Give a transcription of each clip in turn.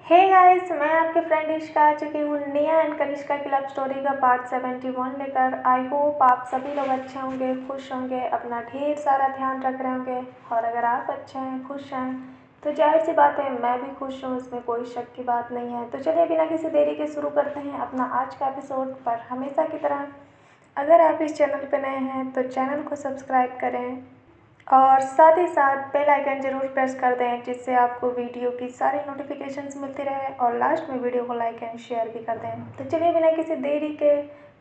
Hey guys, मैं आपके friend इश्का आ चुकी हूँ निया एंड कनिष्का की लव स्टोरी का पार्ट 71 लेकर। आई होप आप सभी लोग अच्छे होंगे, खुश होंगे, अपना ढेर सारा ध्यान रख रहे होंगे। और अगर आप अच्छे हैं, खुश हैं, तो जाहिर सी बात है मैं भी खुश हूँ, इसमें कोई शक की बात नहीं है। तो चलिए बिना किसी देरी के शुरू करते हैं अपना आज का एपिसोड। पर हमेशा की तरह अगर आप इस चैनल पर नए हैं तो चैनल को सब्सक्राइब करें और साथ ही साथ बेल आइकन ज़रूर प्रेस कर दें, जिससे आपको वीडियो की सारी नोटिफिकेशंस मिलती रहे और लास्ट में वीडियो को लाइक एंड शेयर भी कर दें। तो चलिए बिना किसी देरी के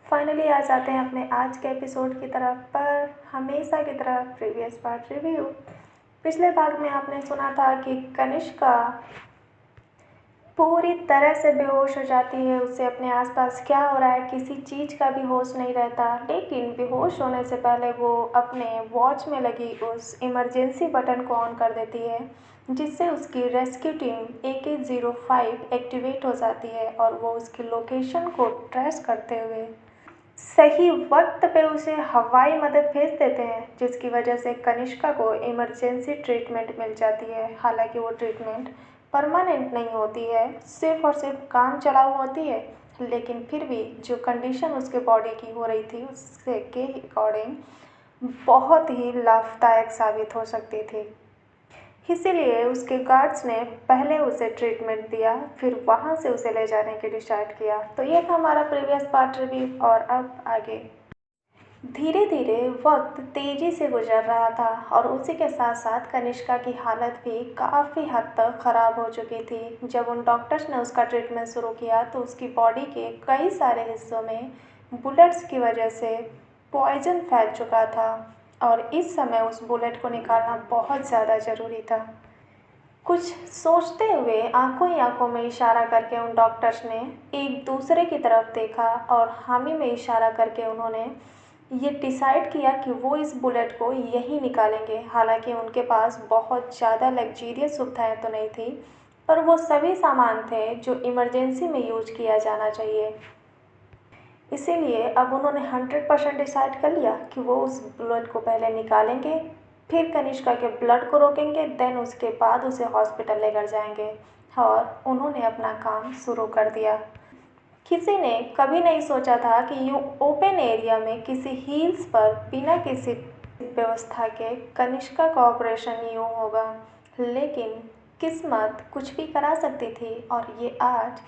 फाइनली आ जाते हैं अपने आज के एपिसोड की तरफ। पर हमेशा की तरह प्रीवियस पार्ट रिव्यू। पिछले भाग में आपने सुना था कि कनिष्का पूरी तरह से बेहोश हो जाती है। उसे अपने आसपास क्या हो रहा है किसी चीज़ का भी होश नहीं रहता। लेकिन बेहोश होने से पहले वो अपने वॉच में लगी उस इमरजेंसी बटन को ऑन कर देती है, जिससे उसकी रेस्क्यू टीम AK-05 एक्टिवेट हो जाती है और वो उसकी लोकेशन को ट्रेस करते हुए सही वक्त पे उसे हवाई मदद भेज देते हैं, जिसकी वजह से कनिष्का को इमरजेंसी ट्रीटमेंट मिल जाती है। हालांकि वो ट्रीटमेंट परमानेंट नहीं होती है, सिर्फ और सिर्फ काम चलाऊ होती है। लेकिन फिर भी जो कंडीशन उसके बॉडी की हो रही थी उससे के अकॉर्डिंग बहुत ही लाभदायक साबित हो सकती थी। इसीलिए उसके गार्ड्स ने पहले उसे ट्रीटमेंट दिया, फिर वहाँ से उसे ले जाने के डिसाइड किया। तो ये था हमारा प्रीवियस पार्ट रिव्यू। और अब आगे धीरे धीरे वक्त तेजी से गुजर रहा था और उसी के साथ साथ कनिष्का की हालत भी काफ़ी हद तक ख़राब हो चुकी थी। जब उन डॉक्टर्स ने उसका ट्रीटमेंट शुरू किया तो उसकी बॉडी के कई सारे हिस्सों में बुलेट्स की वजह से पॉइजन फैल चुका था और इस समय उस बुलेट को निकालना बहुत ज़्यादा ज़रूरी था। कुछ सोचते हुए आंखों ही आंखों में इशारा करके उन डॉक्टर्स ने एक दूसरे की तरफ देखा और हामी में इशारा करके उन्होंने ये डिसाइड किया कि वो इस बुलेट को यहीं निकालेंगे। हालांकि उनके पास बहुत ज़्यादा लग्जीरियस सुविधाएं तो नहीं थी, पर वो सभी सामान थे जो इमरजेंसी में यूज किया जाना चाहिए। इसीलिए अब उन्होंने 100% डिसाइड कर लिया कि वो उस बुलेट को पहले निकालेंगे, फिर कनिष्का के ब्लड को रोकेंगे, देन उसके बाद उसे हॉस्पिटल लेकर जाएंगे। और उन्होंने अपना काम शुरू कर दिया। किसी ने कभी नहीं सोचा था कि यूँ ओपन एरिया में किसी हील्स पर बिना किसी व्यवस्था के कनिष्का का ऑपरेशन यूँ होगा। लेकिन किस्मत कुछ भी करा सकती थी और ये आज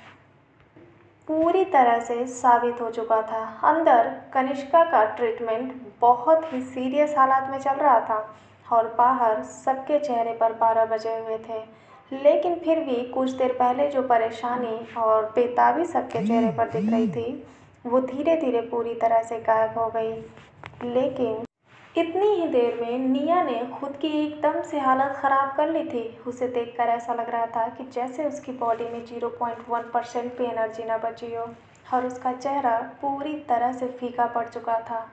पूरी तरह से साबित हो चुका था। अंदर कनिष्का का ट्रीटमेंट बहुत ही सीरियस हालात में चल रहा था और बाहर सबके चेहरे पर 12 बजे हुए थे। लेकिन फिर भी कुछ देर पहले जो परेशानी और बेताबी सबके चेहरे पर दिख रही थी, वो धीरे धीरे पूरी तरह से गायब हो गई। लेकिन इतनी ही देर में निया ने खुद की एकदम से हालत ख़राब कर ली थी। उसे देखकर ऐसा लग रहा था कि जैसे उसकी बॉडी में 0.1% भी एनर्जी ना बची हो और उसका चेहरा पूरी तरह से फीका पड़ चुका था।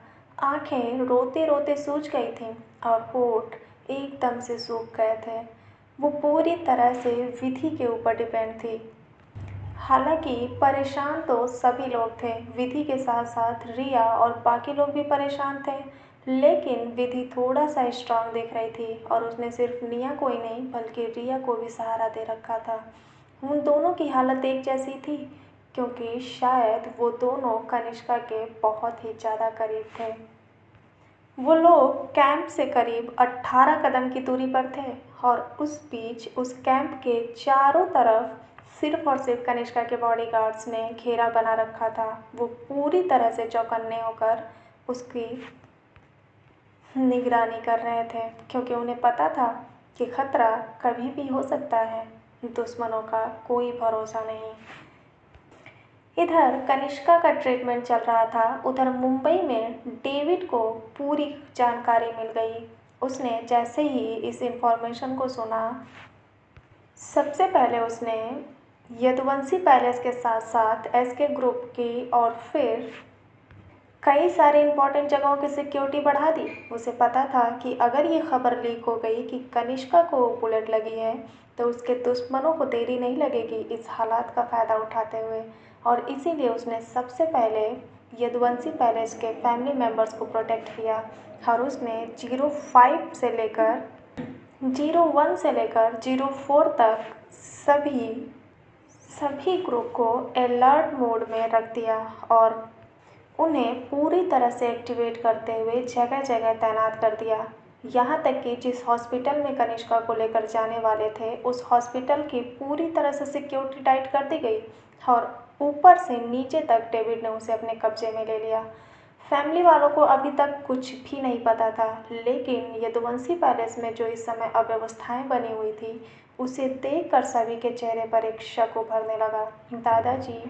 आंखें रोते रोते सूज गई थीं और होठ एकदम से सूख गए थे। वो पूरी तरह से विधि के ऊपर डिपेंड थी। हालांकि परेशान तो सभी लोग थे, विधि के साथ साथ रिया और बाकी लोग भी परेशान थे। लेकिन विधि थोड़ा सा स्ट्रांग दिख रही थी और उसने सिर्फ निया को ही नहीं बल्कि रिया को भी सहारा दे रखा था। उन दोनों की हालत एक जैसी थी, क्योंकि शायद वो दोनों कनिष्का के बहुत ही ज़्यादा करीब थे। वो लोग कैंप से करीब 18 कदम की दूरी पर थे और उस बीच उस कैंप के चारों तरफ सिर्फ और सिर्फ कनिष्का के बॉडीगार्ड्स ने घेरा बना रखा था। वो पूरी तरह से चौकन्ने होकर उसकी निगरानी कर रहे थे, क्योंकि उन्हें पता था कि खतरा कभी भी हो सकता है। दुश्मनों का कोई भरोसा नहीं। इधर कनिष्का का ट्रीटमेंट चल रहा था, उधर मुंबई में डेविड को पूरी जानकारी मिल गई। उसने जैसे ही इस इंफॉर्मेशन को सुना, सबसे पहले उसने यदुवंशी पैलेस के साथ साथ SK ग्रुप की और फिर कई सारी इंपॉर्टेंट जगहों की सिक्योरिटी बढ़ा दी। उसे पता था कि अगर ये खबर लीक हो गई कि कनिष्का को बुलेट लगी है तो उसके दुश्मनों को देरी नहीं लगेगी इस हालात का फ़ायदा उठाते हुए। और इसीलिए उसने सबसे पहले यदुवंशी पैलेस के फैमिली मेम्बर्स को प्रोटेक्ट किया और उसने 05 से लेकर 01 से लेकर 04 तक सभी सभी ग्रुप को अलर्ट मोड में रख दिया और उन्हें पूरी तरह से एक्टिवेट करते हुए जगह जगह तैनात कर दिया। यहाँ तक कि जिस हॉस्पिटल में कनिष्का को लेकर जाने वाले थे उस हॉस्पिटल की पूरी तरह से सिक्योरिटी टाइट कर दी गई और ऊपर से नीचे तक डेविड ने उसे अपने कब्जे में ले लिया। फैमिली वालों को अभी तक कुछ भी नहीं पता था, लेकिन यदुवंशी पैलेस में जो इस समय अव्यवस्थाएं बनी हुई थी उसे देखकर सभी के चेहरे पर एक शक उभरने लगा। दादाजी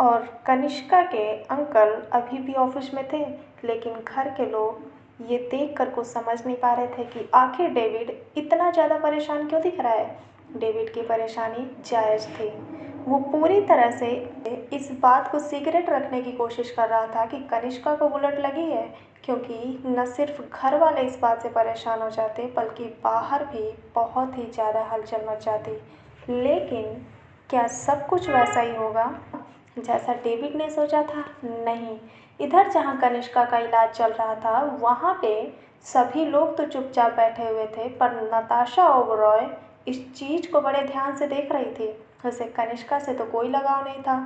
और कनिष्का के अंकल अभी भी ऑफिस में थे, लेकिन घर के लोग ये देखकर कुछ समझ नहीं पा रहे थे कि आखिर डेविड इतना ज़्यादा परेशान क्यों दिख रहा है। डेविड की परेशानी जायज़ थी। वो पूरी तरह से इस बात को सीक्रेट रखने की कोशिश कर रहा था कि कनिष्का को बुलेट लगी है, क्योंकि न सिर्फ घर वाले इस बात से परेशान हो जाते बल्कि बाहर भी बहुत ही ज़्यादा हलचल मच जाती। लेकिन क्या सब कुछ वैसा ही होगा जैसा डेविड ने सोचा था? नहीं। इधर जहाँ कनिष्का का इलाज चल रहा था वहाँ पे सभी लोग तो चुपचाप बैठे हुए थे, पर नताशा ओबरॉय इस चीज़ को बड़े ध्यान से देख रही थी। उसे कनिष्का से तो कोई लगाव नहीं था,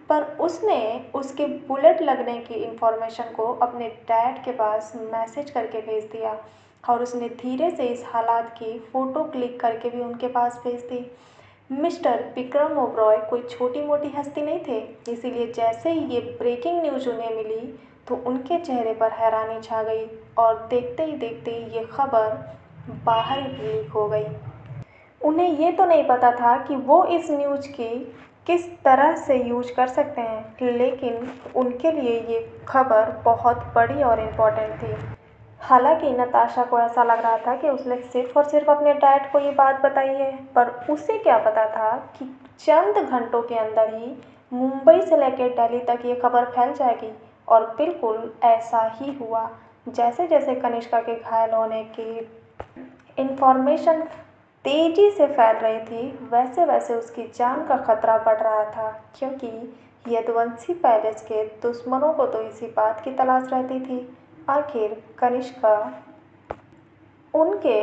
पर उसने उसके बुलेट लगने की इन्फॉर्मेशन को अपने डैड के पास मैसेज करके भेज दिया और उसने धीरे से इस हालात की फ़ोटो क्लिक करके भी उनके पास भेज दी। मिस्टर विक्रम ओबरॉय कोई छोटी मोटी हस्ती नहीं थे, इसीलिए जैसे ही ये ब्रेकिंग न्यूज़ उन्हें मिली तो उनके चेहरे पर हैरानी छा गई और देखते ही देखते ये खबर बाहर ही लीक हो गई। उन्हें ये तो नहीं पता था कि वो इस न्यूज़ की किस तरह से यूज कर सकते हैं, लेकिन उनके लिए ये खबर बहुत बड़ी और इम्पोर्टेंट थी। हालांकि नताशा को ऐसा लग रहा था कि उसने सिर्फ और सिर्फ अपने डैड को ये बात बताई है, पर उसे क्या पता था कि चंद घंटों के अंदर ही मुंबई से लेकर दिल्ली तक ये खबर फैल जाएगी। और बिल्कुल ऐसा ही हुआ। जैसे जैसे कनिष्का के घायल होने की इन्फॉर्मेशन तेजी से फैल रही थी, वैसे वैसे उसकी जान का खतरा बढ़ रहा था, क्योंकि यदुवंशी पैलेस के दुश्मनों को तो इसी बात की तलाश रहती थी आखिर कनिष्का उनके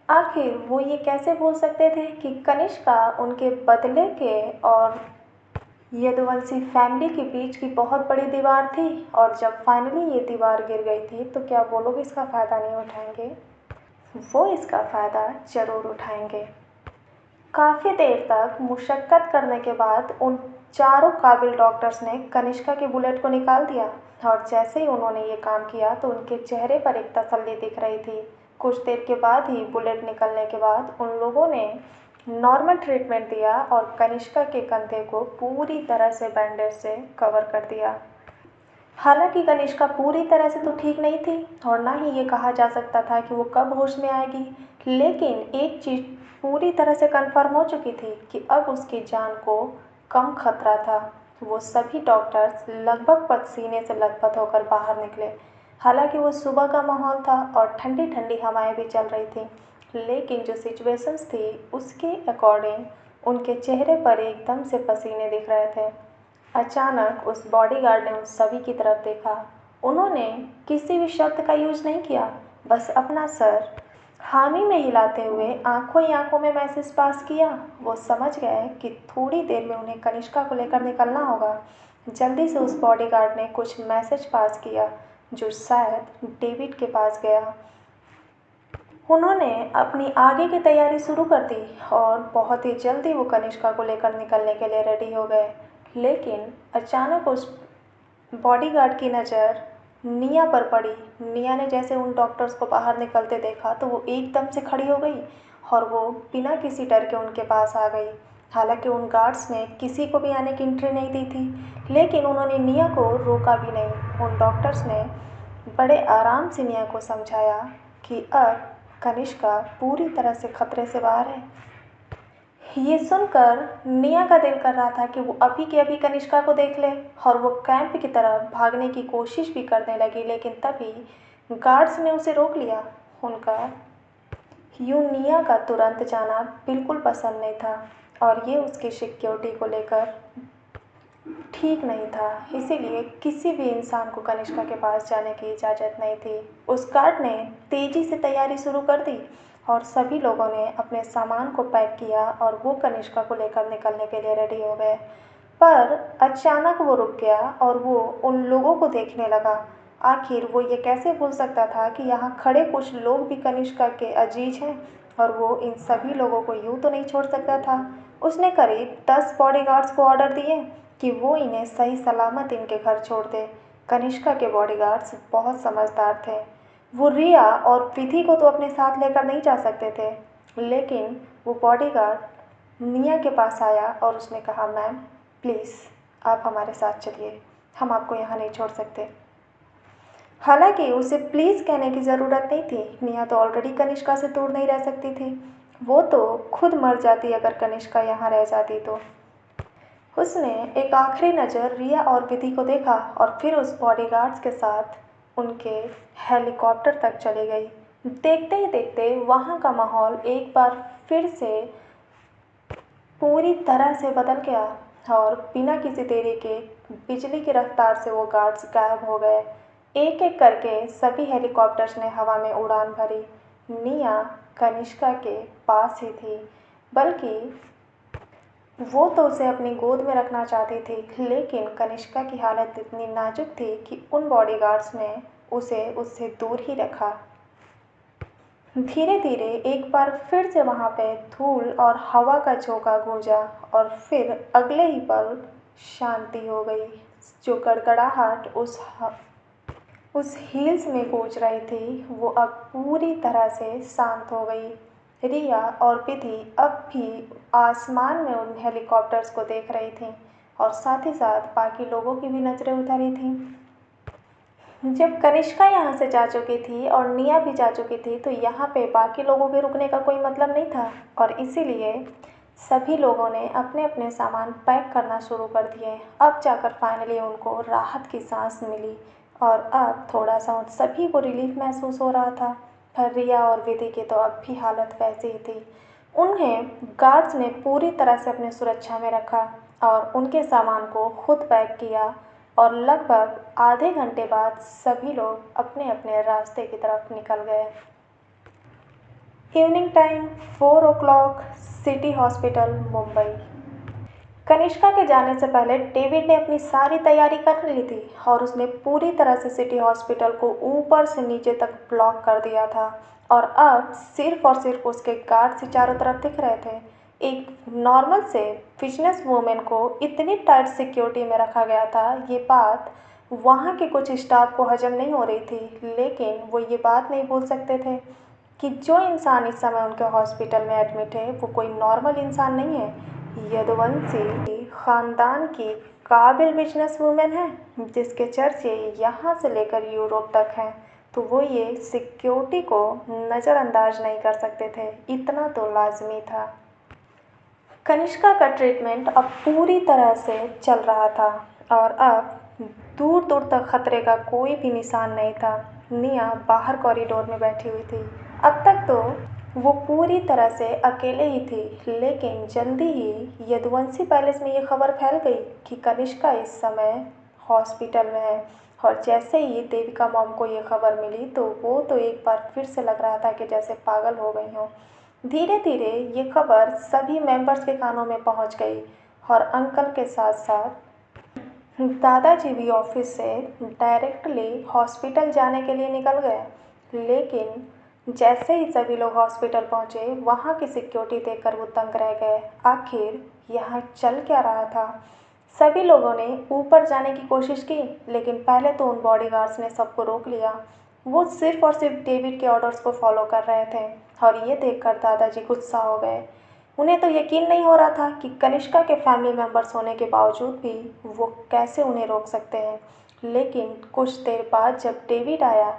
आखिर वो ये कैसे भूल सकते थे कि कनिष्का उनके बदले के और यदुवंशी फैमिली के बीच की बहुत बड़ी दीवार थी। और जब फाइनली ये दीवार गिर गई थी तो क्या वो लोग इसका फ़ायदा नहीं उठाएंगे? वो इसका फ़ायदा ज़रूर उठाएंगे। काफ़ी देर तक मुशक्क़त करने के बाद उन चारों काबिल डॉक्टर्स ने कनिष्का के बुलेट को निकाल दिया और जैसे ही उन्होंने ये काम किया तो उनके चेहरे पर एक तसल्ली दिख रही थी। कुछ देर के बाद ही बुलेट निकलने के बाद उन लोगों ने नॉर्मल ट्रीटमेंट दिया और कनिष्का के कंधे को पूरी तरह से बैंडेज से कवर कर दिया। हालांकि कनिष्का पूरी तरह से तो ठीक नहीं थी और ना ही ये कहा जा सकता था कि वो कब होश में आएगी, लेकिन एक चीज़ पूरी तरह से कंफर्म हो चुकी थी कि अब उसकी जान को कम खतरा था। वो सभी डॉक्टर्स लगभग पसीने से लथपथ होकर बाहर निकले। हालांकि वो सुबह का माहौल था और ठंडी ठंडी हवाएं भी चल रही थी, लेकिन जो सिचुएशंस थी उसके अकॉर्डिंग उनके चेहरे पर एकदम से पसीने दिख रहे थे। अचानक उस बॉडीगार्ड ने उन सभी की तरफ देखा। उन्होंने किसी भी शब्द का यूज नहीं किया, बस अपना सर हामी में हिलाते हुए आंखों ही आंखों में मैसेज पास किया। वो समझ गए कि थोड़ी देर में उन्हें कनिष्का को लेकर निकलना होगा। जल्दी से उस बॉडीगार्ड ने कुछ मैसेज पास किया जो शायद डेविड के पास गया। उन्होंने अपनी आगे की तैयारी शुरू कर दी और बहुत ही जल्दी वो कनिष्का को लेकर निकलने के लिए रेडी हो गए। लेकिन अचानक उस बॉडीगार्ड की नज़र निया पर पड़ी। निया ने जैसे उन डॉक्टर्स को बाहर निकलते देखा तो वो एकदम से खड़ी हो गई और वो बिना किसी डर के उनके पास आ गई। हालांकि उन गार्ड्स ने किसी को भी आने की एंट्री नहीं दी थी, लेकिन उन्होंने निया को रोका भी नहीं। उन डॉक्टर्स ने बड़े आराम से निया को समझाया कि अब कनिष्का पूरी तरह से खतरे से बाहर है। ये सुनकर निया का दिल कर रहा था कि वो अभी के अभी कनिष्का को देख ले और वो कैंप की तरफ भागने की कोशिश भी करने लगी, लेकिन तभी गार्ड्स ने उसे रोक लिया। उनका यूं निया का तुरंत जाना बिल्कुल पसंद नहीं था और ये उसकी सिक्योरिटी को लेकर ठीक नहीं था, इसीलिए किसी भी इंसान को कनिष्का के पास जाने की इजाज़त नहीं थी। उस गार्ड ने तेज़ी से तैयारी शुरू कर दी और सभी लोगों ने अपने सामान को पैक किया और वो कनिष्का को लेकर निकलने के लिए रेडी हो गए। पर अचानक वो रुक गया और वो उन लोगों को देखने लगा। आखिर वो ये कैसे भूल सकता था कि यहाँ खड़े कुछ लोग भी कनिष्का के अजीज हैं और वो इन सभी लोगों को यूं तो नहीं छोड़ सकता था। उसने करीब 10 बॉडीगार्ड्स को ऑर्डर दिए कि वो इन्हें सही सलामत इनके घर छोड़ दे। कनिष्का के बॉडीगार्ड्स बहुत समझदार थे। वो रिया और विधि को तो अपने साथ लेकर नहीं जा सकते थे, लेकिन वो बॉडीगार्ड निया के पास आया और उसने कहा, मैम प्लीज़ आप हमारे साथ चलिए, हम आपको यहाँ नहीं छोड़ सकते। हालांकि उसे प्लीज़ कहने की ज़रूरत नहीं थी। निया तो ऑलरेडी कनिष्का से दूर नहीं रह सकती थी। वो तो खुद मर जाती अगर कनिष्का यहाँ रह जाती तो। उसने एक आखिरी नज़र रिया और विधि को देखा और फिर उस बॉडीगार्ड्स के साथ उनके हेलीकॉप्टर तक चली गई। देखते ही देखते वहाँ का माहौल एक बार फिर से पूरी तरह से बदल गया और बिना किसी देरी के बिजली की रफ्तार से वो गार्ड्स गायब हो गए। एक एक करके सभी हेलीकॉप्टर्स ने हवा में उड़ान भरी। निया कनिष्का के पास ही थी, बल्कि वो तो उसे अपनी गोद में रखना चाहती थी, लेकिन कनिष्का की हालत इतनी नाजुक थी कि उन बॉडीगार्ड्स ने उसे उससे दूर ही रखा। धीरे धीरे एक बार फिर से वहाँ पे धूल और हवा का झोंका गूंजा और फिर अगले ही पल शांति हो गई। जो गड़गड़ाहट उस हिल्स में गूंज रही थी वो अब पूरी तरह से शांत हो गई। रिया और विधि अब भी आसमान में उन हेलीकॉप्टर्स को देख रही थीं और साथ ही साथ बाकी लोगों की भी नज़रें उधर ही थीं। जब कनिष्का यहाँ से जा चुकी थी और निया भी जा चुकी थी तो यहाँ पे बाकी लोगों के रुकने का कोई मतलब नहीं था और इसीलिए सभी लोगों ने अपने अपने सामान पैक करना शुरू कर दिए। अब जाकर फाइनली उनको राहत की सांस मिली और अब थोड़ा सा उन सभी को रिलीफ महसूस हो रहा था। पर रिया और विधि की तो अब भी हालत वैसी ही थी। उन्हें गार्ड्स ने पूरी तरह से अपनी सुरक्षा में रखा और उनके सामान को खुद पैक किया और लगभग आधे घंटे बाद सभी लोग अपने अपने रास्ते की तरफ निकल गए। Evening time 4 o'clock, city hospital, Mumbai. Kanishka के जाने से पहले डेविड ने अपनी सारी तैयारी कर ली थी और उसने पूरी तरह से सिटी हॉस्पिटल को ऊपर से नीचे तक ब्लॉक कर दिया था और अब सिर्फ और सिर्फ उसके गार्ड्स ही चारों तरफ दिख रहे थे। एक नॉर्मल से बिजनेस वूमेन को इतनी टाइट सिक्योरिटी में रखा गया था, ये बात वहाँ के कुछ स्टाफ को हजम नहीं हो रही थी, लेकिन वो ये बात नहीं भूल सकते थे कि जो इंसान इस समय उनके हॉस्पिटल में एडमिट है वो कोई नॉर्मल इंसान नहीं है। यदुवंशी खानदान की काबिल बिजनेस वूमेन है जिसके चर्चे यहाँ से लेकर यूरोप तक हैं, तो वो ये सिक्योरिटी को नज़रअंदाज नहीं कर सकते थे, इतना तो लाजमी था। कनिष्का का ट्रीटमेंट अब पूरी तरह से चल रहा था और अब दूर दूर तक खतरे का कोई भी निशान नहीं था। निया बाहर कॉरिडोर में बैठी हुई थी। अब तक तो वो पूरी तरह से अकेले ही थी, लेकिन जल्दी ही यदुवंशी पैलेस में ये खबर फैल गई कि कनिष्का इस समय हॉस्पिटल में है और जैसे ही देविका मॉम को ये खबर मिली तो वो तो एक बार फिर से लग रहा था कि जैसे पागल हो गई हों। धीरे धीरे ये खबर सभी मेंबर्स के कानों में पहुंच गई और अंकल के साथ साथ दादाजी भी ऑफिस से डायरेक्टली हॉस्पिटल जाने के लिए निकल गए। लेकिन जैसे ही सभी लोग हॉस्पिटल पहुंचे वहां की सिक्योरिटी देखकर वो दंग रह गए। आखिर यहाँ चल क्या रहा था? सभी लोगों ने ऊपर जाने की कोशिश की, लेकिन पहले तो उन बॉडीगार्ड्स ने सबको रोक लिया। वो सिर्फ और सिर्फ डेविड के ऑर्डर्स को फॉलो कर रहे थे और ये देखकर दादाजी गुस्सा हो गए। उन्हें तो यकीन नहीं हो रहा था कि कनिष्का के फैमिली मेंबर्स होने के बावजूद भी वो कैसे उन्हें रोक सकते हैं। लेकिन कुछ देर बाद जब डेविड आया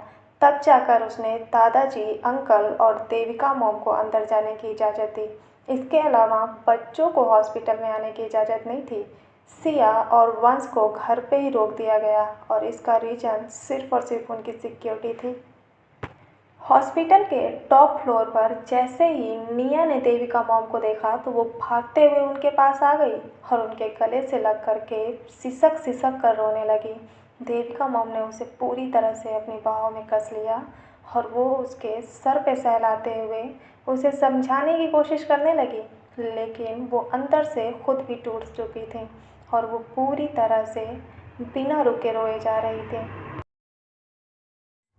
तब जाकर उसने दादाजी, अंकल और देविका मॉम को अंदर जाने की इजाज़त दी। इसके अलावा बच्चों को हॉस्पिटल में आने की इजाज़त नहीं थी। सिया और वंश को घर पे ही रोक दिया गया और इसका रीज़न सिर्फ और सिर्फ उनकी सिक्योरिटी थी। हॉस्पिटल के टॉप फ्लोर पर जैसे ही निया ने देविका मॉम को देखा तो वो भागते हुए उनके पास आ गई और उनके गले से लग करके सिसक सिसक कर रोने लगी। देविका मॉम ने उसे पूरी तरह से अपनी बाहों में कस लिया और वो उसके सर पे सहलाते हुए उसे समझाने की कोशिश करने लगी, लेकिन वो अंदर से खुद भी टूट चुकी थी और वो पूरी तरह से बिना रुके रोए जा रही थी।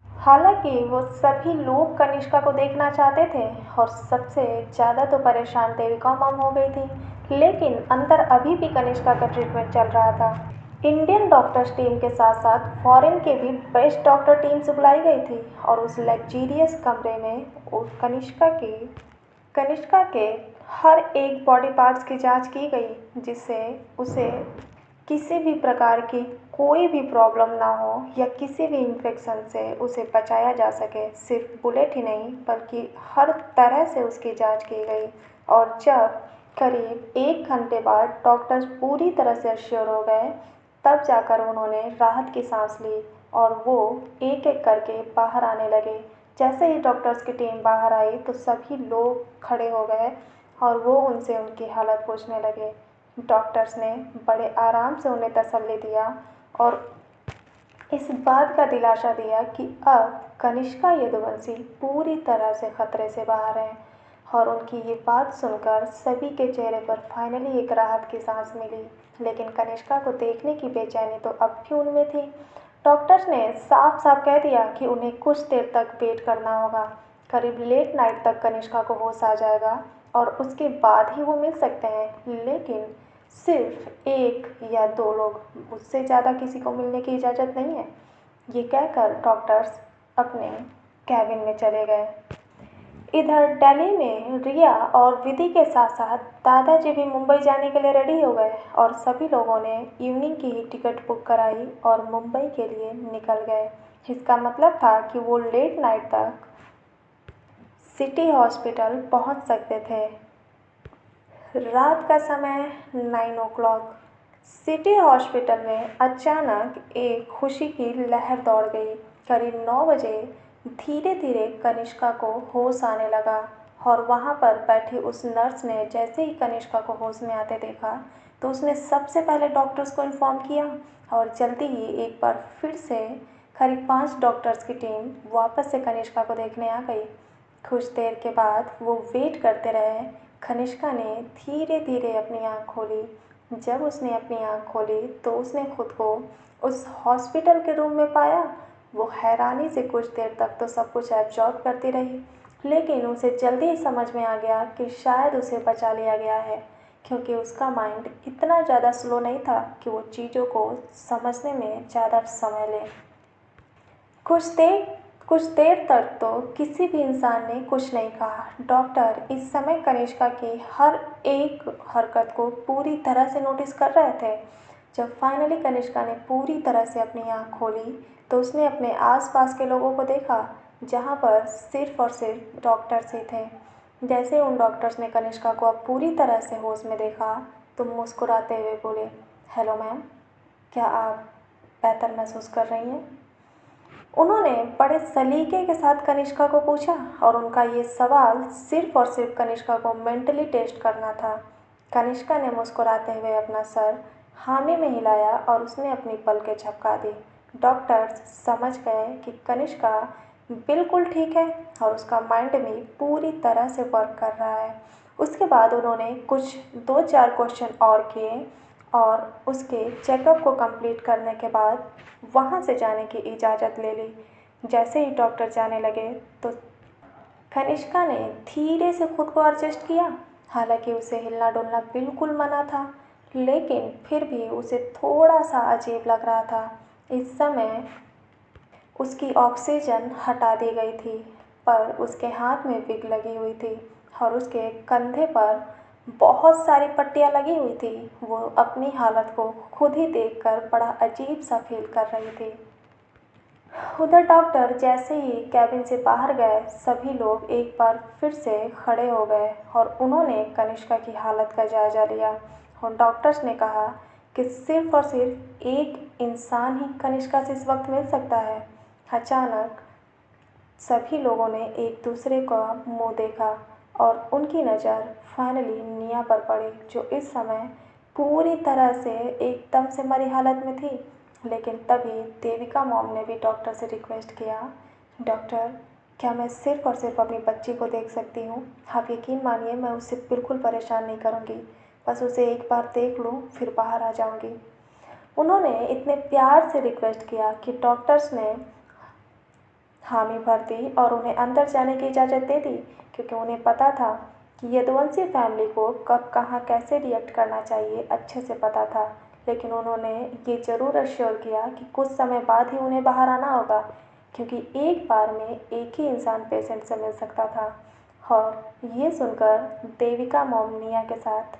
हालांकि वो सभी लोग कनिष्का को देखना चाहते थे और सबसे ज़्यादा तो परेशान देविका मॉम हो गई थी, लेकिन अंदर अभी भी कनिष्का का ट्रीटमेंट चल रहा था। इंडियन डॉक्टर्स टीम के साथ साथ फॉरेन के भी बेस्ट डॉक्टर टीम से बुलाई गई थी और उस लग्जीरियस कमरे में उस कनिष्का के हर एक बॉडी पार्ट्स की जांच की गई, जिससे उसे किसी भी प्रकार की कोई भी प्रॉब्लम ना हो या किसी भी इन्फेक्शन से उसे बचाया जा सके। सिर्फ बुलेट ही नहीं बल्कि हर तरह से उसकी जांच की गई और जब करीब 1 घंटे बाद डॉक्टर्स पूरी तरह से एश्योर हो गए, तब जाकर उन्होंने राहत की सांस ली और वो एक एक करके बाहर आने लगे। जैसे ही डॉक्टर्स की टीम बाहर आई तो सभी लोग खड़े हो गए और वो उनसे उनकी हालत पूछने लगे। डॉक्टर्स ने बड़े आराम से उन्हें तसल्ली दिया और इस बात का दिलासा दिया कि अब कनिष्का यदुवंशी पूरी तरह से खतरे से बाहर हैं और उनकी ये बात सुनकर सभी के चेहरे पर फाइनली एक राहत की सांस मिली। लेकिन कनिष्का को देखने की बेचैनी तो अब भी उनमें थी। डॉक्टर्स ने साफ साफ कह दिया कि उन्हें कुछ देर तक वेट करना होगा। करीब लेट नाइट तक कनिष्का को होश आ जाएगा और उसके बाद ही वो मिल सकते हैं, लेकिन सिर्फ 1 या 2 लोग, उससे ज़्यादा किसी को मिलने की इजाज़त नहीं है। ये कहकर डॉक्टर्स अपने कैबिन में चले गए। इधर दिल्ली में रिया और विधि के साथ साथ दादाजी भी मुंबई जाने के लिए रेडी हो गए और सभी लोगों ने इवनिंग की ही टिकट बुक कराई और मुंबई के लिए निकल गए। इसका मतलब था कि वो लेट नाइट तक सिटी हॉस्पिटल पहुंच सकते थे। रात का समय 9 o'clock। सिटी हॉस्पिटल में अचानक एक खुशी की लहर दौड़ गई। करीब 9 बजे धीरे धीरे कनिष्का को होश आने लगा और वहाँ पर बैठी उस नर्स ने जैसे ही कनिष्का को होश में आते देखा तो उसने सबसे पहले डॉक्टर्स को इन्फॉर्म किया और जल्दी ही एक बार फिर से करीब 5 डॉक्टर्स की टीम वापस से कनिष्का को देखने आ गई। कुछ देर के बाद वो वेट करते रहे। कनिष्का ने धीरे धीरे अपनी आँख खोली। जब उसने अपनी आँख खोली तो उसने खुद को उस हॉस्पिटल के रूम में पाया। वो हैरानी से कुछ देर तक तो सब कुछ एब्जॉर्ब करती रही, लेकिन उसे जल्दी ही समझ में आ गया कि शायद उसे बचा लिया गया है, क्योंकि उसका माइंड इतना ज़्यादा स्लो नहीं था कि वो चीज़ों को समझने में ज़्यादा समय ले। कुछ देर तक तो किसी भी इंसान ने कुछ नहीं कहा। डॉक्टर इस समय कनिष्का की हर एक हरकत को पूरी तरह से नोटिस कर रहे थे। जब फाइनली कनिष्का ने पूरी तरह से अपनी आँख खोली तो उसने अपने आसपास के लोगों को देखा, जहाँ पर सिर्फ और सिर्फ डॉक्टर्स ही थे। जैसे उन डॉक्टर्स ने कनिष्का को अब पूरी तरह से होश में देखा तो मुस्कुराते हुए बोले, हेलो मैम, क्या आप बेहतर महसूस कर रही हैं? उन्होंने बड़े सलीके के साथ कनिष्का को पूछा और उनका ये सवाल सिर्फ और सिर्फ कनिष्का को मेंटली टेस्ट करना था। कनिष्का ने मुस्कुराते हुए अपना सर हामी में हिलाया और उसने अपनी पलकें झपका दी। डॉक्टर्स समझ गए कि कनिष्का बिल्कुल ठीक है और उसका माइंड भी पूरी तरह से वर्क कर रहा है। उसके बाद उन्होंने कुछ 2-4 क्वेश्चन और किए और उसके चेकअप को कंप्लीट करने के बाद वहाँ से जाने की इजाज़त ले ली। जैसे ही डॉक्टर जाने लगे तो कनिष्का ने धीरे से खुद को एडजस्ट किया। हालांकि उसे हिलना डुलना बिल्कुल मना था, लेकिन फिर भी उसे थोड़ा सा अजीब लग रहा था। इस समय उसकी ऑक्सीजन हटा दी गई थी, पर उसके हाथ में विग लगी हुई थी और उसके कंधे पर बहुत सारी पट्टियाँ लगी हुई थी। वो अपनी हालत को खुद ही देखकर बड़ा अजीब सा फील कर रही थी। उधर डॉक्टर जैसे ही कैबिन से बाहर गए, सभी लोग एक बार फिर से खड़े हो गए और उन्होंने कनिष्का की हालत का जायज़ा लिया और डॉक्टर्स ने कहा कि सिर्फ और सिर्फ एक इंसान ही कनिष्का से इस वक्त मिल सकता है। अचानक सभी लोगों ने एक दूसरे का मुंह देखा और उनकी नज़र फाइनली निया पर पड़ी, जो इस समय पूरी तरह से एकदम से मरी हालत में थी। लेकिन तभी देविका मॉम ने भी डॉक्टर से रिक्वेस्ट किया, डॉक्टर क्या मैं सिर्फ़ और सिर्फ़ अपनी बच्ची को देख सकती हूँ? आप यकीन मानिए मैं उसे बिल्कुल परेशान नहीं करूँगी। बस उसे एक बार देख लूँ फिर बाहर आ जाऊँगी। उन्होंने इतने प्यार से रिक्वेस्ट किया कि डॉक्टर्स ने हामी भर दी और उन्हें अंदर जाने की इजाज़त दे दी, क्योंकि उन्हें पता था कि यदुवंशी फैमिली को कब कहाँ कैसे रिएक्ट करना चाहिए अच्छे से पता था। लेकिन उन्होंने ये ज़रूर एश्योर किया कि कुछ समय बाद ही उन्हें बाहर आना होगा, क्योंकि एक बार में एक ही इंसान पेशेंट से मिल सकता था। और ये सुनकर देविका मॉम निया के साथ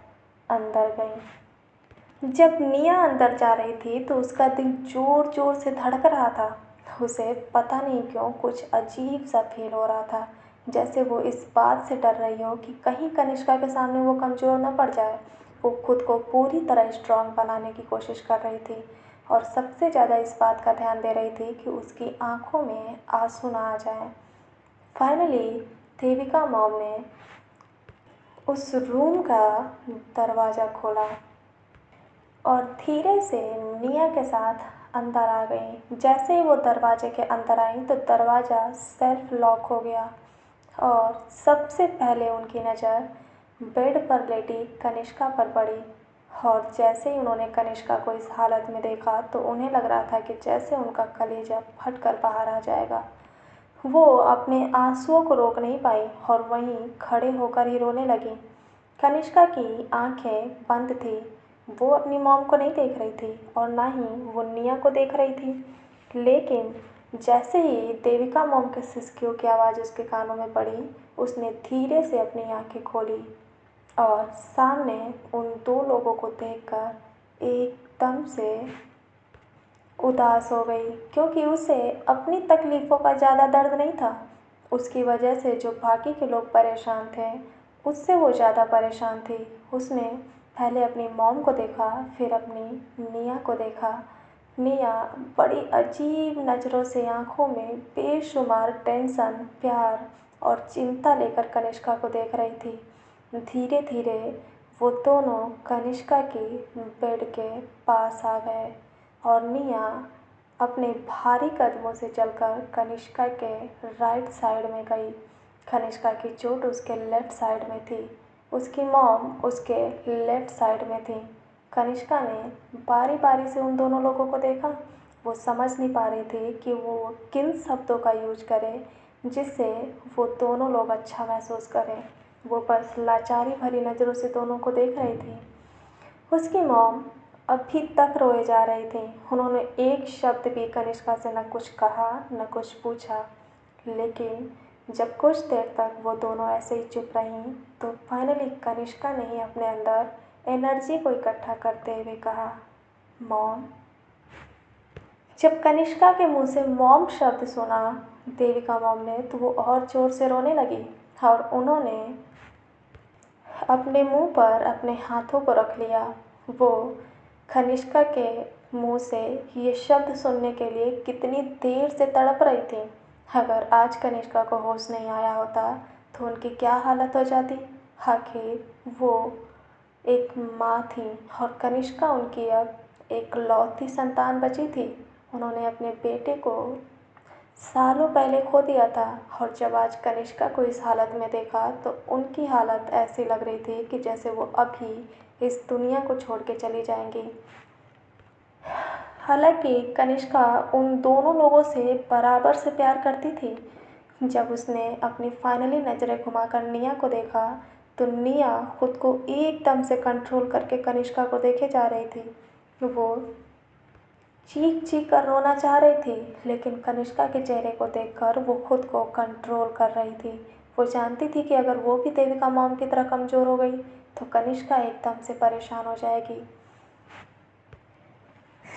अंदर गई। जब निया अंदर जा रही थी तो उसका दिल ज़ोर ज़ोर से धड़क रहा था। उसे पता नहीं क्यों कुछ अजीब सा फील हो रहा था, जैसे वो इस बात से डर रही हो कि कहीं कनिष्का के सामने वो कमज़ोर न पड़ जाए। वो खुद को पूरी तरह स्ट्रांग बनाने की कोशिश कर रही थी और सबसे ज़्यादा इस बात का ध्यान दे रही थी कि उसकी आंखों में आंसू ना आ जाए। फाइनली देविका मॉम ने उस रूम का दरवाज़ा खोला और धीरे से निया के साथ अंदर आ गई। जैसे ही वो दरवाजे के अंदर आई तो दरवाज़ा सेल्फ लॉक हो गया और सबसे पहले उनकी नज़र बेड पर लेटी कनिष्का पर पड़ी। और जैसे ही उन्होंने कनिष्का को इस हालत में देखा तो उन्हें लग रहा था कि जैसे उनका कलेजा फट कर बाहर आ जाएगा। वो अपने आंसुओं को रोक नहीं पाई और वहीं खड़े होकर ही रोने लगी। कनिष्का की आंखें बंद थी। वो अपनी मॉम को नहीं देख रही थी और ना ही वो निया को देख रही थी। लेकिन जैसे ही देविका मॉम के सिसकियों की आवाज़ उसके कानों में पड़ी, उसने धीरे से अपनी आंखें खोली और सामने उन दो लोगों को देखकर एकदम से उदास हो गई, क्योंकि उसे अपनी तकलीफ़ों का ज़्यादा दर्द नहीं था। उसकी वजह से जो बाकी के लोग परेशान थे, उससे वो ज़्यादा परेशान थी। उसने पहले अपनी मॉम को देखा, फिर अपनी निया को देखा। निया बड़ी अजीब नज़रों से आंखों में बेशुमार टेंशन, प्यार और चिंता लेकर कनिष्का को देख रही थी। धीरे धीरे वो दोनों कनिष्का की बेड के पास आ गए और निया अपने भारी कदमों से चलकर कनिष्का के राइट साइड में गई। कनिष्का की चोट उसके लेफ्ट साइड में थी, उसकी मॉम उसके लेफ्ट साइड में थी। कनिष्का ने बारी बारी से उन दोनों लोगों को देखा। वो समझ नहीं पा रही थी कि वो किन शब्दों का यूज करे जिससे वो दोनों लोग अच्छा महसूस करें। वो बस लाचारी भरी नज़रों से दोनों को देख रही थी। उसकी मॉम अभी तक रोए जा रही थी। उन्होंने एक शब्द भी कनिष्का से न कुछ कहा न कुछ पूछा। लेकिन जब कुछ देर तक वो दोनों ऐसे ही चुप रहीं तो फाइनली कनिष्का ने ही अपने अंदर एनर्जी को इकट्ठा करते हुए कहा, मॉम। जब कनिष्का के मुंह से मॉम शब्द सुना देविका मॉम ने तो वो और ज़ोर से रोने लगी और उन्होंने अपने मुंह पर अपने हाथों को रख लिया। वो कनिष्का के मुंह से ये शब्द सुनने के लिए कितनी देर से तड़प रही थी। अगर आज कनिष्का को होश नहीं आया होता तो उनकी क्या हालत हो जाती। आखिर वो एक माँ थी और कनिष्का उनकी अब एक लौती संतान बची थी। उन्होंने अपने बेटे को सालों पहले खो दिया था और जब आज कनिष्का को इस हालत में देखा तो उनकी हालत ऐसी लग रही थी कि जैसे वो अभी इस दुनिया को छोड़ के चली जाएंगी। हालांकि कनिष्का उन दोनों लोगों से बराबर से प्यार करती थी। जब उसने अपनी फाइनली नज़रें घुमाकर निया को देखा तो निया खुद को एकदम से कंट्रोल करके कनिष्का को देखे जा रही थी। वो चीख चीख कर रोना चाह रही थी, लेकिन कनिष्का के चेहरे को देखकर वो खुद को कंट्रोल कर रही थी। वो जानती थी कि अगर वो भी देविका मॉम की तरह कमज़ोर हो गई तो कनिष्का एकदम से परेशान हो जाएगी।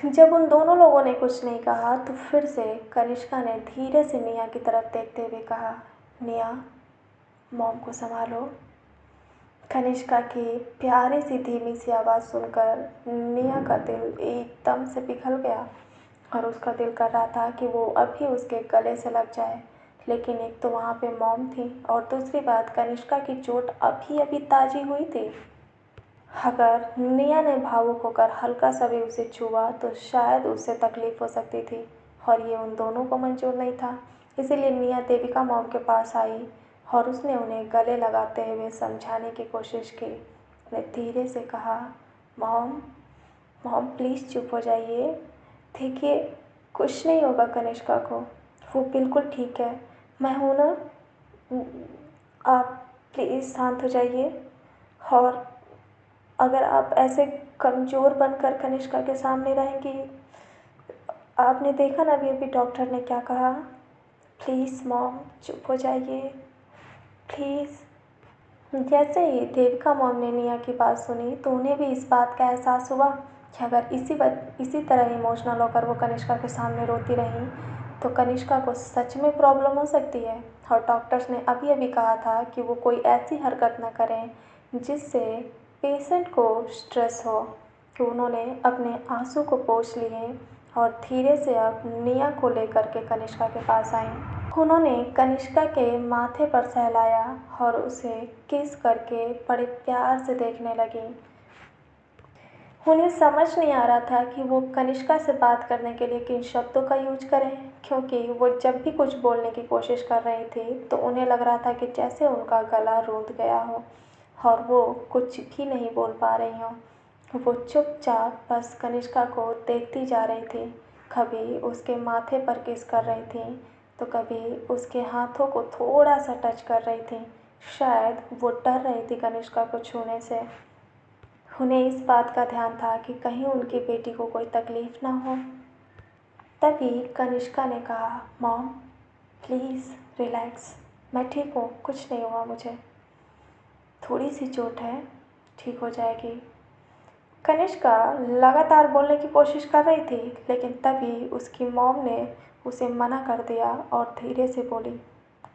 जब उन दोनों लोगों ने कुछ नहीं कहा तो फिर से कनिष्का ने धीरे से निया की तरफ देखते हुए कहा, निया, मॉम को संभालो। कनिष्का की प्यारी सी धीमी सी आवाज़ सुनकर निया का दिल एकदम से पिघल गया और उसका दिल कर रहा था कि वो अभी उसके गले से लग जाए। लेकिन एक तो वहाँ पे मॉम थी और दूसरी बात कनिष्का की चोट अभी अभी ताज़ी हुई थी। अगर निया ने भावुक होकर हल्का सा भी उसे छुआ तो शायद उससे तकलीफ़ हो सकती थी और ये उन दोनों को मंजूर नहीं था। इसीलिए निया देविका मॉम के पास आई और उसने उन्हें गले लगाते हुए समझाने की कोशिश की। उसने धीरे से कहा, मॉम मॉम प्लीज़ चुप हो जाइए। देखिए कुछ नहीं होगा कनिष्का को, वो बिल्कुल ठीक है, मैं हूँ ना। आप प्लीज़ शांत हो जाइए। और अगर आप ऐसे कमज़ोर बनकर कनिष्का के सामने रहेंगी, आपने देखा ना अभी अभी डॉक्टर ने क्या कहा। प्लीज़ मॉम चुप हो जाइए प्लीज़। जैसे ही देविका मॉम ने निया की बात सुनी तो उन्हें भी इस बात का एहसास हुआ कि अगर इसी तरह इमोशनल होकर वो कनिष्का के सामने रोती रहीं तो कनिष्का को सच में प्रॉब्लम हो सकती है। और डॉक्टर्स ने अभी अभी कहा था कि वो कोई ऐसी हरकत न करें जिससे पेशेंट को स्ट्रेस हो। तो उन्होंने अपने आंसू को पोंछ लिए और धीरे से अब निया को लेकर के कनिष्का के पास आईं। उन्होंने कनिष्का के माथे पर सहलाया और उसे किस करके बड़े प्यार से देखने लगी। उन्हें समझ नहीं आ रहा था कि वो कनिष्का से बात करने के लिए किन शब्दों का यूज करें, क्योंकि वो जब भी कुछ बोलने की कोशिश कर रही थी तो उन्हें लग रहा था कि जैसे उनका गला रूंध गया हो और वो कुछ भी नहीं बोल पा रही हों। वो चुपचाप बस कनिष्का को देखती जा रही थी, कभी उसके माथे पर किस कर रही थी तो कभी उसके हाथों को थोड़ा सा टच कर रही थी। शायद वो डर रही थी कनिष्का को छूने से। उन्हें इस बात का ध्यान था कि कहीं उनकी बेटी को कोई तकलीफ ना हो। तभी कनिष्का ने कहा, मॉम प्लीज़ रिलैक्स, मैं ठीक हूँ, कुछ नहीं हुआ मुझे, थोड़ी सी चोट है, ठीक हो जाएगी। कनिष्का लगातार बोलने की कोशिश कर रही थी लेकिन तभी उसकी मॉम ने उसे मना कर दिया और धीरे से बोली,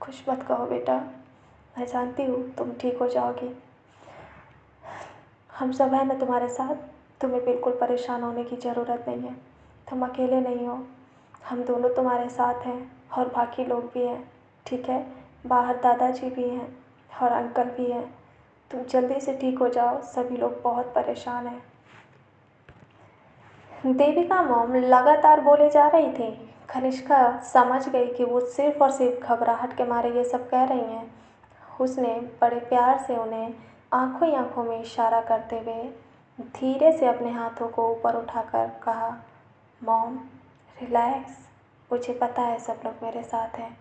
कुछ मत कहो बेटा, मैं जानती हूँ तुम ठीक हो जाओगी, हम सब हैं ना तुम्हारे साथ, तुम्हें बिल्कुल परेशान होने की ज़रूरत नहीं है, तुम अकेले नहीं हो, हम दोनों तुम्हारे साथ हैं और बाकी लोग भी हैं, ठीक है, बाहर दादाजी भी हैं और अंकल भी हैं, तुम जल्दी से ठीक हो जाओ, सभी लोग बहुत परेशान हैं। देविका मॉम लगातार बोले जा रही थी। कनिष्का समझ गई कि वो सिर्फ और सिर्फ घबराहट के मारे ये सब कह रही हैं। उसने बड़े प्यार से उन्हें आंखों ही आंखों में इशारा करते हुए धीरे से अपने हाथों को ऊपर उठाकर कहा, मॉम रिलैक्स, मुझे पता है सब लोग मेरे साथ हैं,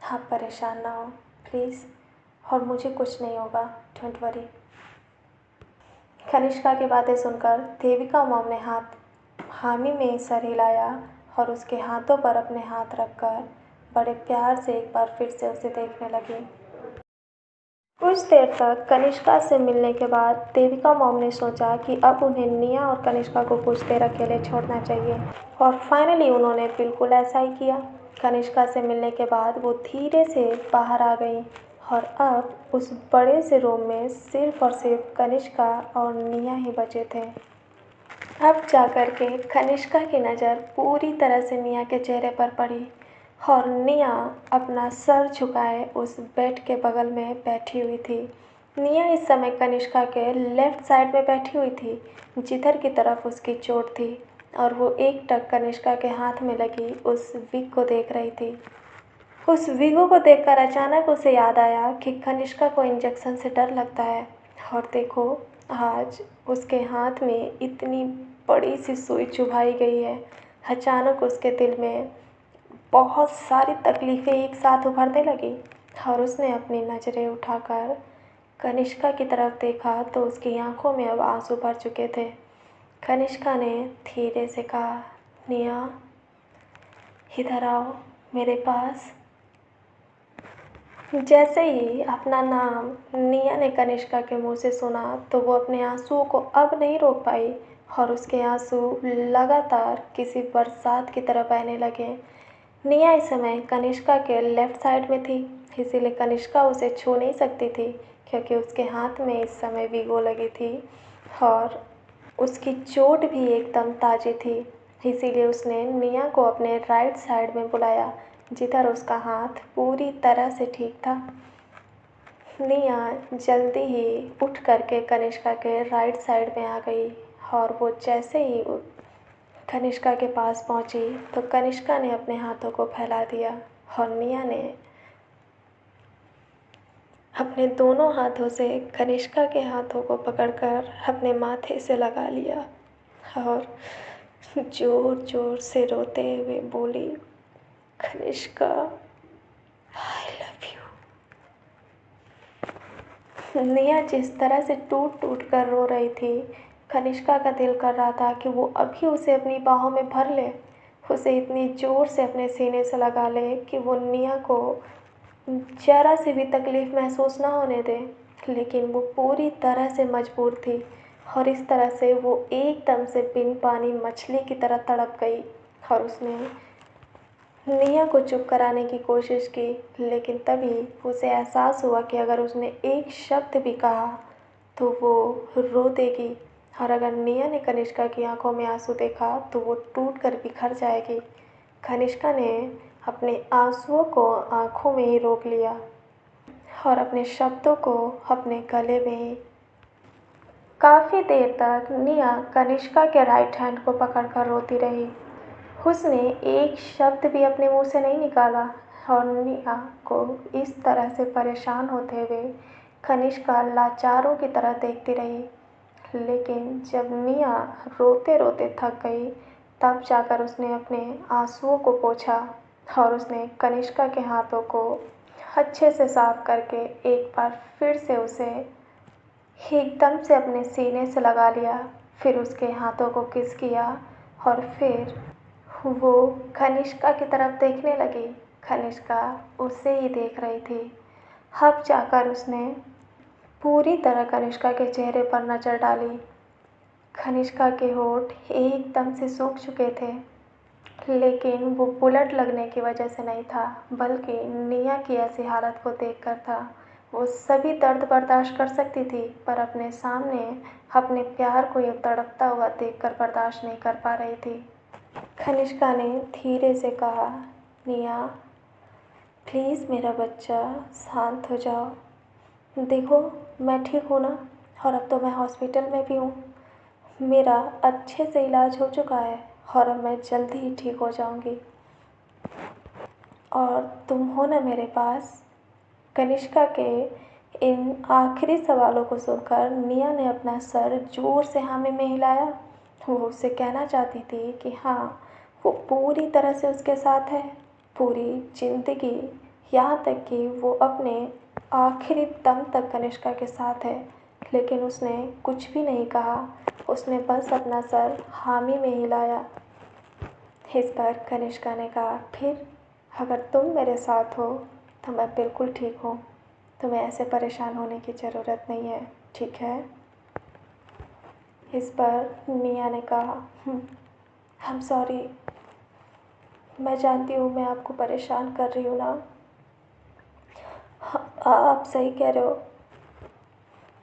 आप परेशान ना हो प्लीज़, और मुझे कुछ नहीं होगा, डोंट वरी। कनिष्का की बातें सुनकर देविका मॉम ने हामी में सर हिलाया और उसके हाथों पर अपने हाथ रखकर बड़े प्यार से एक बार फिर से उसे देखने लगी। कुछ देर तक कनिष्का से मिलने के बाद देविका मॉम ने सोचा कि अब उन्हें निया और कनिष्का को कुछ देर अकेले छोड़ना चाहिए और फाइनली उन्होंने बिल्कुल ऐसा ही किया। कनिष्का से मिलने के बाद वो धीरे से बाहर आ गई और अब उस बड़े से रूम में सिर्फ और सिर्फ कनिष्का और निया ही बचे थे। अब जाकर के कनिष्का की नज़र पूरी तरह से निया के चेहरे पर पड़ी और निया अपना सर झुकाए उस बेड के बगल में बैठी हुई थी। निया इस समय कनिष्का के लेफ़्ट साइड में बैठी हुई थी, जिधर की तरफ उसकी चोट थी, और वो एकटक कनिष्का के हाथ में लगी उस विग को देख रही थी। उस विगो को देखकर अचानक उसे याद आया कि कनिष्का को इंजेक्शन से डर लगता है और देखो आज उसके हाथ में इतनी बड़ी सी सुई चुभाई गई है। अचानक उसके दिल में बहुत सारी तकलीफ़ें एक साथ उभरने लगी और उसने अपनी नज़रें उठाकर कनिष्का की तरफ देखा तो उसकी आंखों में अब आंसू भर चुके थे। कनिष्का ने धीरे से कहा, निया इधर आओ मेरे पास। जैसे ही अपना नाम निया ने कनिष्का के मुंह से सुना तो वो अपने आंसुओं को अब नहीं रोक पाई और उसके आंसू लगातार किसी बरसात की तरह बहने लगे। निया इस समय कनिष्का के लेफ़्ट साइड में थी, इसीलिए कनिष्का उसे छू नहीं सकती थी क्योंकि उसके हाथ में इस समय वीगो लगी थी और उसकी चोट भी एकदम ताज़ी थी। इसीलिए उसने निया को अपने राइट साइड में बुलाया, जिधर उसका हाथ पूरी तरह से ठीक था। निया जल्दी ही उठ करके कनिष्का के राइट साइड में आ गई और वो जैसे ही कनिष्का के पास पहुंची तो कनिष्का ने अपने हाथों को फैला दिया और निया ने अपने दोनों हाथों से कनिष्का के हाथों को पकड़कर अपने माथे से लगा लिया और जोर जोर से रोते हुए बोली, कनिष्का, आई लव यू। निया जिस तरह से टूट टूट कर रो रही थी, कनिष्का का दिल कर रहा था कि वो अभी उसे अपनी बाहों में भर ले, उसे इतनी ज़ोर से अपने सीने से लगा ले कि वो निया को ज़रा से भी तकलीफ़ महसूस ना होने दे। लेकिन वो पूरी तरह से मजबूर थी और इस तरह से वो एकदम से बिन पानी मछली की तरह तड़प गई और उसने निया को चुप कराने की कोशिश की, लेकिन तभी उसे एहसास हुआ कि अगर उसने एक शब्द भी कहा तो वो रो देगी और अगर निया ने कनिष्का की आंखों में आंसू देखा तो वो टूट कर बिखर जाएगी। कनिष्का ने अपने आंसुओं को आंखों में ही रोक लिया और अपने शब्दों को अपने गले में ही। काफ़ी देर तक निया कनिष्का के राइट हैंड को पकड़कर रोती रही। उसने एक शब्द भी अपने मुंह से नहीं निकाला और निया को इस तरह से परेशान होते हुए कनिष्का लाचारों की तरह देखती रही। लेकिन जब निया रोते रोते थक गई तब जाकर उसने अपने आंसुओं को पोंछा और उसने कनिष्का के हाथों को अच्छे से साफ करके एक बार फिर से उसे एकदम से अपने सीने से लगा लिया। फिर उसके हाथों को किस किया और फिर वो कनिष्का की तरफ देखने लगी। कनिष्का उसे ही देख रही थी। अब जाकर उसने पूरी तरह कनिष्का के चेहरे पर नज़र डाली। कनिष्का के होंठ एकदम से सूख चुके थे, लेकिन वो बुलेट लगने की वजह से नहीं था, बल्कि निया की ऐसी हालत को देखकर था। वो सभी दर्द बर्दाश्त कर सकती थी, पर अपने सामने अपने प्यार को यूँ तड़पता हुआ देखकर बर्दाश्त नहीं कर पा रही थी। कनिष्का ने धीरे से कहा, निया, प्लीज़ मेरा बच्चा, शांत हो जाओ। देखो, मैं ठीक हूँ ना, और अब तो मैं हॉस्पिटल में भी हूँ। मेरा अच्छे से इलाज हो चुका है और अब मैं जल्दी ही ठीक हो जाऊँगी। और तुम हो ना मेरे पास। कनिष्का के इन आखिरी सवालों को सुनकर निया ने अपना सर जोर से हामी में हिलाया। वो उससे कहना चाहती थी कि हाँ, वो पूरी तरह से उसके साथ है, पूरी ज़िंदगी, यहाँ तक कि वो अपने आखिरी दम तक कनिष्का के साथ है। लेकिन उसने कुछ भी नहीं कहा, उसने बस अपना सर हामी में हिलाया। इस पर कनिष्का ने कहा, फिर अगर तुम मेरे साथ हो तो मैं बिल्कुल ठीक हूँ। तुम्हें ऐसे परेशान होने की ज़रूरत नहीं है, ठीक है? इस पर निया ने कहा, आई एम सॉरी, मैं जानती हूँ मैं आपको परेशान कर रही हूँ ना। आप सही कह रहे हो,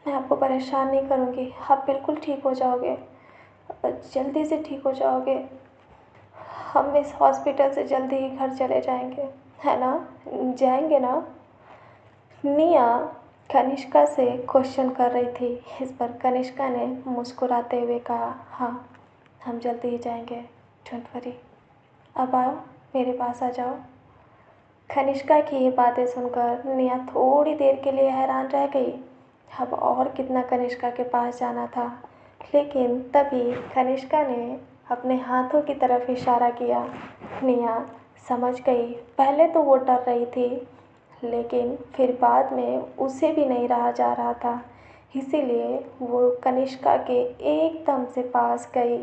मैं आपको परेशान नहीं करूँगी। आप बिल्कुल ठीक हो जाओगे, जल्दी से ठीक हो जाओगे। हम इस हॉस्पिटल से जल्दी ही घर चले जाएंगे, है ना? जाएंगे ना? निया कनिष्का से क्वेश्चन कर रही थी। इस पर कनिष्का ने मुस्कुराते हुए कहा, हाँ, हम जल्दी ही जाएंगे, डोंट वरी। अब आओ, मेरे पास आ जाओ। कनिष्का की ये बातें सुनकर निया थोड़ी देर के लिए हैरान रह गई। अब और कितना कनिष्का के पास जाना था, लेकिन तभी कनिष्का ने अपने हाथों की तरफ इशारा किया। निया समझ गई। पहले तो वो डर रही थी, लेकिन फिर बाद में उसे भी नहीं रहा जा रहा था, इसीलिए वो कनिष्का के एकदम से पास गई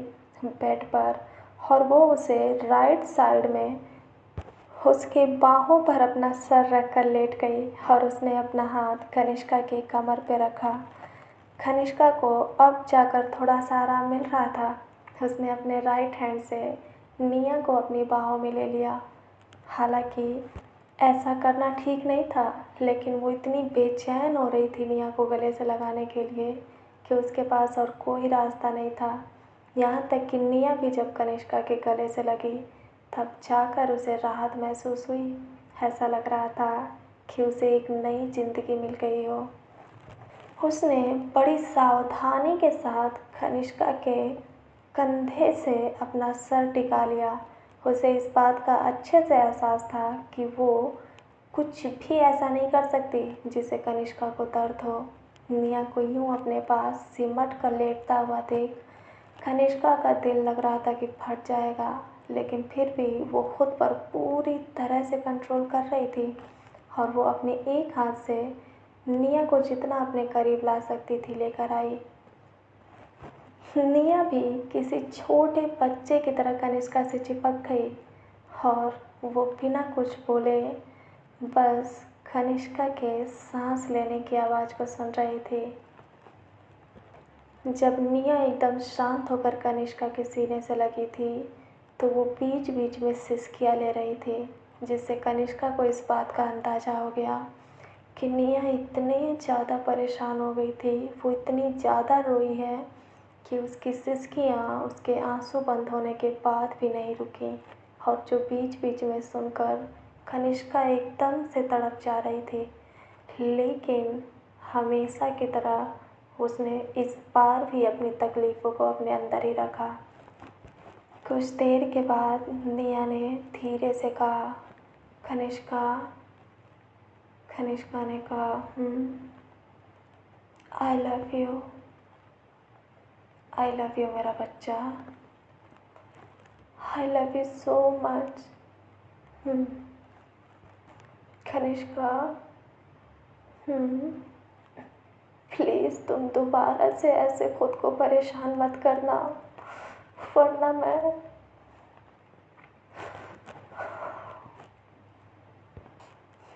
बेड पर और वो उसे राइट साइड में उसके बाहों पर अपना सर रखकर लेट गई और उसने अपना हाथ कनिष्का के कमर पर रखा। कनिष्का को अब जाकर थोड़ा सा आराम मिल रहा था। उसने अपने राइट हैंड से निया को अपनी बाहों में ले लिया। हालांकि ऐसा करना ठीक नहीं था, लेकिन वो इतनी बेचैन हो रही थी निया को गले से लगाने के लिए कि उसके पास और कोई रास्ता नहीं था। यहाँ तक कि निया भी जब कनिष्का के गले से लगी तब जाकर उसे राहत महसूस हुई। ऐसा लग रहा था कि उसे एक नई ज़िंदगी मिल गई हो। उसने बड़ी सावधानी के साथ कनिष्का के कंधे से अपना सर टिका लिया उसे इस बात का अच्छे से एहसास था कि वो कुछ भी ऐसा नहीं कर सकती जिससे कनिष्का को दर्द हो। निया को यूं अपने पास सिमट कर लेटता हुआ देख कनिष्का का दिल लग रहा था कि फट जाएगा, लेकिन फिर भी वो खुद पर पूरी तरह से कंट्रोल कर रही थी और वो अपने एक हाथ से निया को जितना अपने करीब ला सकती थी लेकर आई। निया भी किसी छोटे बच्चे की तरह कनिष्का से चिपक गई और वो बिना कुछ बोले बस कनिष्का के सांस लेने की आवाज़ को सुन रही थी। जब निया एकदम शांत होकर कनिष्का के सीने से लगी थी तो वो बीच बीच में सिसकियाँ ले रही थी, जिससे कनिष्का को इस बात का अंदाज़ा हो गया कि निया इतनी ज़्यादा परेशान हो गई थी, वो इतनी ज़्यादा रोई है कि उसकी सिसकियाँ उसके आंसू बंद होने के बाद भी नहीं रुकी और जो बीच बीच में सुनकर कनिष्का एकदम से तड़प जा रही थी। लेकिन हमेशा की तरह उसने इस बार भी अपनी तकलीफ़ों को अपने अंदर ही रखा। कुछ देर के बाद निया ने धीरे से कहा, कनिष्का। कनिष्का ने कहा, I love you. I love you मेरा बच्चा। I love you so much. Kanishka, please तुम दोबारा से ऐसे खुद को परेशान मत करना, वरना मैं।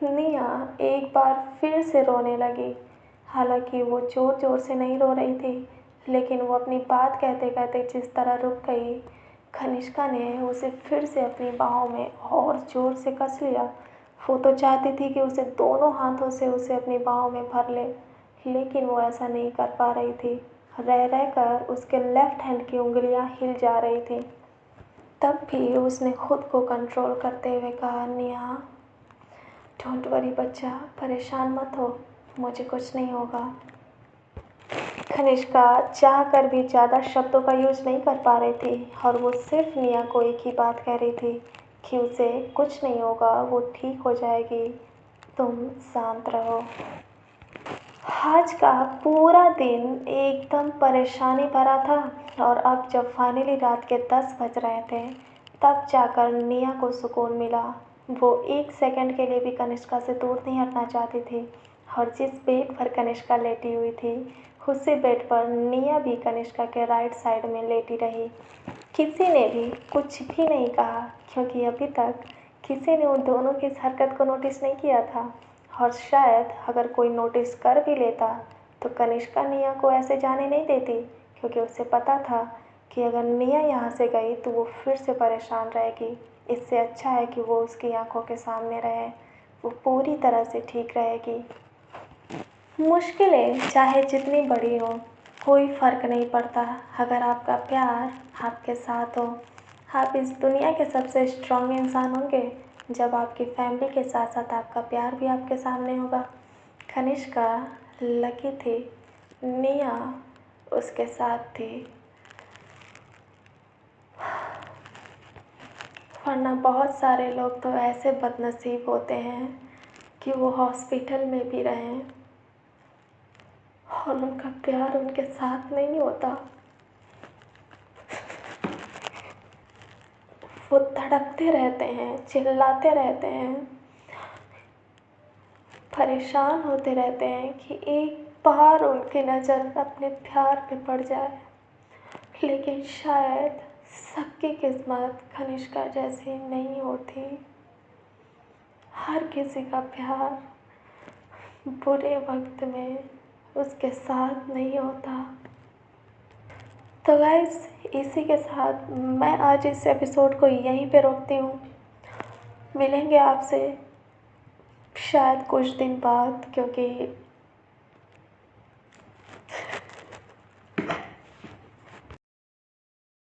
निया एक बार फिर से रोने लगी। हालांकि वो ज़ोर ज़ोर से नहीं रो रही थी, लेकिन वो अपनी बात कहते कहते जिस तरह रुक गई, कनिष्का ने उसे फिर से अपनी बाहों में और ज़ोर से कस लिया। वो तो चाहती थी कि उसे दोनों हाथों से उसे अपनी बाहों में भर ले, लेकिन वो ऐसा नहीं कर पा रही थी। रह रह कर उसके लेफ्ट हैंड की उंगलियां हिल जा रही थी। तब भी उसने खुद को कंट्रोल करते हुए कहा, निया डोंट वरी बच्चा, परेशान मत हो, मुझे कुछ नहीं होगा। कनिष्का चाह कर भी ज़्यादा शब्दों का यूज़ नहीं कर पा रही थी और वो सिर्फ निया को एक ही बात कह रही थी कि उसे कुछ नहीं होगा, वो ठीक हो जाएगी, तुम शांत रहो। आज का पूरा दिन एकदम परेशानी भरा था और अब जब फाइनली रात के 10 बज रहे थे तब जाकर निया को सुकून मिला। वो एक सेकंड के लिए भी कनिष्का से दूर नहीं हटना चाहती थी और जिस बेड पर कनिष्का लेटी हुई थी उसी बेड पर निया भी कनिष्का के राइट साइड में लेटी रही। किसी ने भी कुछ भी नहीं कहा क्योंकि अभी तक किसी ने उन दोनों की इस हरकत को नोटिस नहीं किया था और शायद अगर कोई नोटिस कर भी लेता तो कनिष्का निया को ऐसे जाने नहीं देती, क्योंकि उसे पता था कि अगर निया यहाँ से गई तो वो फिर से परेशान रहेगी। इससे अच्छा है कि वो उसकी आंखों के सामने रहे, वो पूरी तरह से ठीक रहेगी। मुश्किलें चाहे जितनी बड़ी हों कोई फ़र्क नहीं पड़ता अगर आपका प्यार आपके साथ हो। आप इस दुनिया के सबसे स्ट्रॉन्ग इंसान होंगे जब आपकी फैमिली के साथ साथ आपका प्यार भी आपके सामने होगा। कनिष्का लकी थी, निया उसके साथ थी, वरना बहुत सारे लोग तो ऐसे बदनसीब होते हैं कि वो हॉस्पिटल में भी रहें और उनका प्यार उनके साथ नहीं होता। वो तड़पते रहते हैं, चिल्लाते रहते हैं, परेशान होते रहते हैं कि एक बार उनकी नज़र अपने प्यार पे पड़ जाए। लेकिन शायद सबकी किस्मत कनिष्का जैसी नहीं होती। हर किसी का प्यार बुरे वक्त में उसके साथ नहीं होता। तो गाइस, इसी के साथ मैं आज इस एपिसोड को यहीं पे रोकती हूँ। मिलेंगे आपसे शायद कुछ दिन बाद, क्योंकि